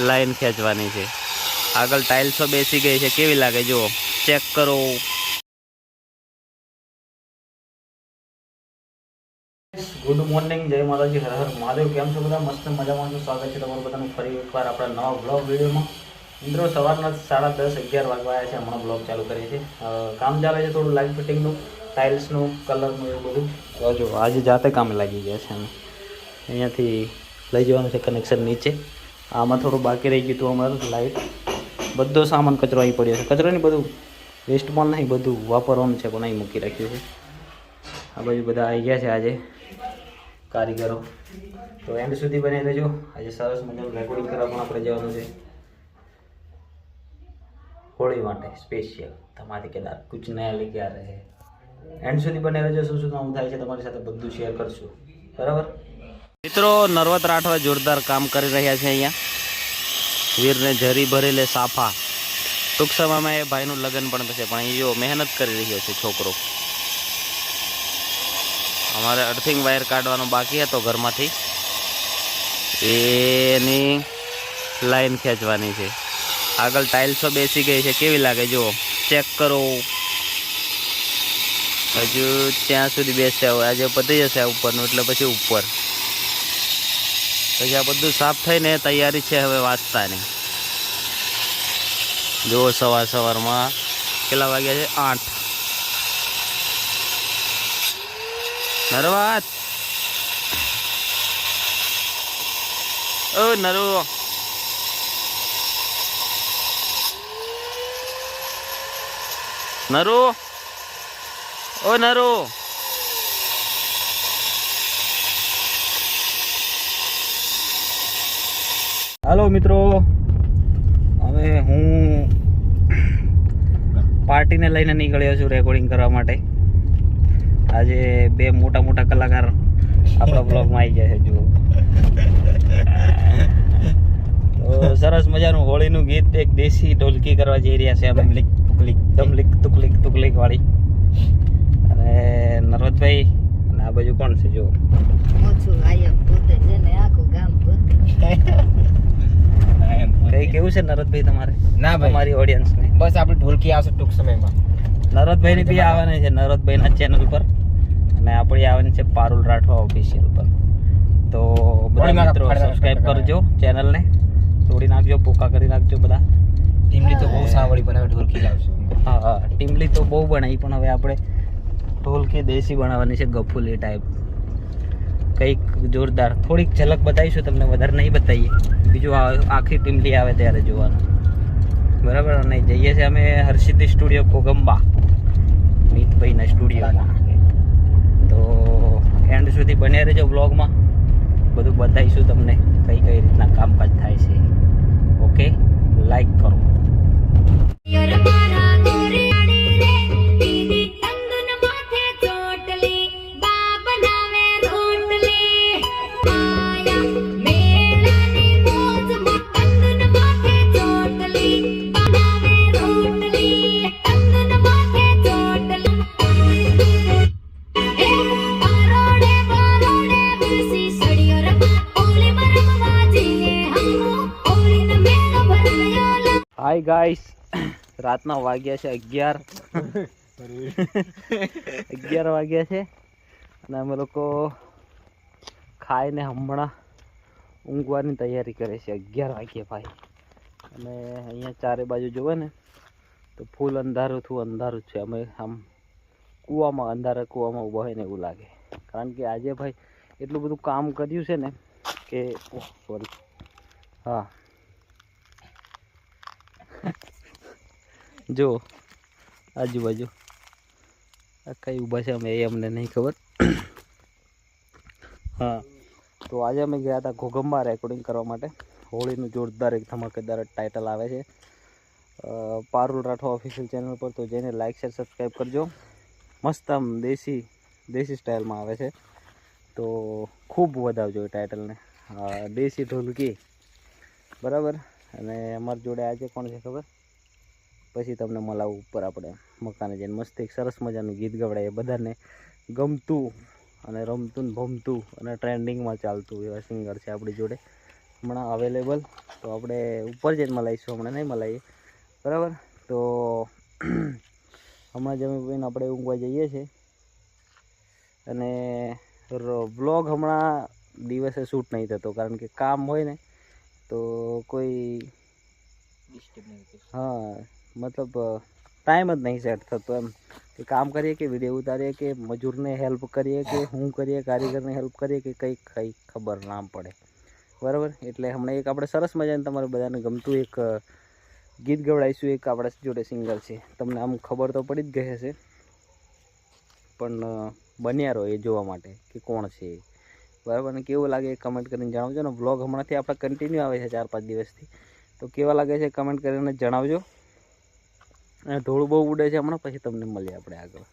Line ખેંચવાની છે. આગળ ટાઇલ્સો બેસી ગઈ છે, કેવી લાગે જુઓ, ચેક કરો. ગુડ મોર્નિંગ, જય માતાજી, હર હર મહાદેવ. કેમ છો બધા? મસ્ત મજામાં છો? સ્વાગત છે તમારું બધાનું ફરી એકવાર આપણા નવા બ્લોગ વિડીયોમાં. મિત્રો સવારના 10:30-11 વાગવા આવ્યા છે. હમણાં બ્લોગ ચાલુ કરીએ છીએ. કામ ચાલે છે થોડું લાઇટ ફિટિંગનું, ટાઇલ્સનું, કલરનું, એવું બધું. જો આજે જાતે કામે લાગી ગયા છે. અમે અહીંયાથી લઈ જવાનું છે કનેક્શન નીચે. આમાં થોડું બાકી રહી ગયું હતું અમારું લાઇટ. બધો સામાન કચરો અહીં પડ્યો છે. કચરો નહીં, બધું વેસ્ટમાં નહીં, બધું વાપરવાનું છે પણ અહીં મૂકી રાખ્યું છે. આ બાજુ બધા આવી ગયા છે આજે કારીગરો. તો એન્ડ સુધી બની રહેજો. આજે સરસ મજાનું રેકોર્ડિંગ કરવા પણ આપણે જવાનું છે હોળી માટે સ્પેશિયલ. તમારી કેદાર કુછ નયા લેકે આ રહે. એન્ડ સુધી બની રહેજો. શું શું કામ થાય છે તમારી સાથે બધું શેર કરશું, બરાબર? મિત્રો, નર્વત રાઠવા જોરદાર કામ કરી રહ્યા છે અહીંયા. વીરને જરી ભરેલે સાફા. ટૂંક સમયમાં એ ભાઈનું લગ્ન પણ થશે, પણ એ જો મહેનત કરી રહ્યો છે છોકરો. અમારે અર્થિંગ વાયર કાઢવાનો બાકી હતો ઘરમાંથી, એની લાઈન ખેંચવાની છે. આગળ ટાઇલ્સો બેસી ગઈ છે, કેવી લાગે જુઓ, ચેક કરો. હજુ ત્યાં સુધી બેસે હોય, આજે પતી જશે આ ઉપરનું, એટલે પછી ઉપર. પછી આ બધું સાફ થઈને તૈયારી છે હવે વાંચતાની. જુઓ સવારમાં કેટલા વાગ્યા છે? 8. નરવાત, ઓ નરો, નરો, ઓ નરો. હાલો મિત્રો, હવે હું પાર્ટીને લઈને નીકળ્યો છું રેકોર્ડિંગ કરવા માટે. આજે 2 મોટા કલાકાર આપણા બ્લોગમાં આવી ગયા છે. જુઓ તો સરસ મજાનું હોળીનું ગીત, એક દેશી ઢોલકી કરવા જઈ રહ્યા છે. દમલિક તુકલિક વાળી. અને નરવતભાઈ, અને આ બાજુ કોણ છે? જુઓ કઈ કેવું છે નરવતભાઈ તમારે? ના ભાઈ, મારી ઓડિયન્સ ને બસ આપણી ઢોલકી આવશે ટૂંક સમયમાં. નરવતભાઈ ની બી આવવાની છે નરવતભાઈ ના ચેનલ પર, અને આપણી આવવાની છે પારુલ રાઠવા ઓફિશિયલ પર. તો બધા મિત્રો સબસ્ક્રાઇબ કરજો ચેનલ ને, તોડી નાખજો, પોકા કરી નાખજો બધા. ટીમલી તો બહુ સાવળી બનાવે, ઢોલકી લાવશું. હા, ટીમલી તો બહુ બનાવી, પણ હવે આપણે ઢોલકી દેશી બનાવવાની છે, ગફુલી ટાઈપ. કંઈક જોરદાર થોડીક ઝલક બતાવીશું તમને, વધારે નહીં બતાવીએ. બીજું આખી ટીમલી આવે ત્યારે જોવાનું, બરાબર? અને જઈએ છીએ અમે હર્ષિદ્ધિ સ્ટુડિયો કોગંબા, મિતભાઈના સ્ટુડિયોમાં. તો એન્ડ સુધી બન્યા રહેજો બ્લોગમાં, બધું બતાવીશું તમને કઈ રીતના કામકાજ થાય છે. ઓકે, લાઈક કરો. હાય ગાઈસ, રાતના વાગ્યા છે 11 વાગ્યા છે, અને અમે લોકો ખાઈને હમણાં ઊંઘવાની તૈયારી કરે છે. 11 વાગ્યા ભાઈ. અને અહીંયા ચારે બાજુ જોવે ને તો ફૂલ અંધારું જ છે. અમે આમ અંધારા કૂવામાં ઊભા હોય ને એવું લાગે, કારણ કે આજે ભાઈ એટલું બધું કામ કર્યું છે ને કે સોરી. હા, જો આજુબાજુ કઈ ઊભા છે અમે, એ અમને નહીં ખબર. હા, તો આજે અમે ગયા હતા ઘોઘંબા રેકોર્ડિંગ કરવા માટે. હોળીનું જોરદાર એક ધમાકેદાર ટાઇટલ આવે છે પારુલ રાઠવા ઓફિશિયલ ચેનલ પર. તો જઈને લાઇક શેર સબસ્ક્રાઈબ કરજો. મસ્ત આમ દેશી સ્ટાઇલમાં આવે છે, તો ખૂબ વધાવજો એ ટાઇટલને. દેશી ઢોલકી, બરાબર? અને અમારી જોડે આજે કોણ છે ખબર? પછી તમને મળાવું ઉપર આપણે મકાને જઈને. મસ્ત એક સરસ મજાનું ગીત ગવડાય, બધાને ગમતું અને રમતું ભમતું અને ટ્રેન્ડિંગમાં ચાલતું એવા સિંગર છે આપણી જોડે. હમણાં અવેલેબલ, તો આપણે ઉપર જઈને મલાઈશું, હમણાં નહીં મલાઈએ, બરાબર. તો હમણાં જમીને આપણે ઊંઘવા જઈએ છીએ, અને વ્લોગ હમણાં દિવસે શૂટ નહીં થતો, કારણ કે કામ હોય ને તો કોઈ હા મતલબ ટાઈમ જ નહીં સેટ થતો એમ, કે કામ કરીએ કે વિડીયો ઉતારીએ કે મજૂરને હેલ્પ કરીએ કે શું કરીએ, કારીગરને હેલ્પ કરીએ કે કંઈ ખબર ના પડે, બરાબર. એટલે હમણાં એક આપણે સરસ મજાને તમારે બધાને ગમતું એક ગીત ગવડાવીશું. એક આપણા જોડે સિંગર છે, તમને આમ ખબર તો પડી જ ગઈ હશે, પણ બન્યા રહો એ જોવા માટે કે કોણ છે, બરાબર. ને કેવું લાગે એ કમેન્ટ કરીને જણાવજો ને. વ્લોગ હમણાંથી આપણે કન્ટિન્યુ આવે છે 4-5 દિવસથી, તો કેવા લાગે છે કમેન્ટ કરીને જણાવજો. અને ધૂળ બહુ ઉડે છે હમણાં, પછી તમને મળીએ આપણે આગળ.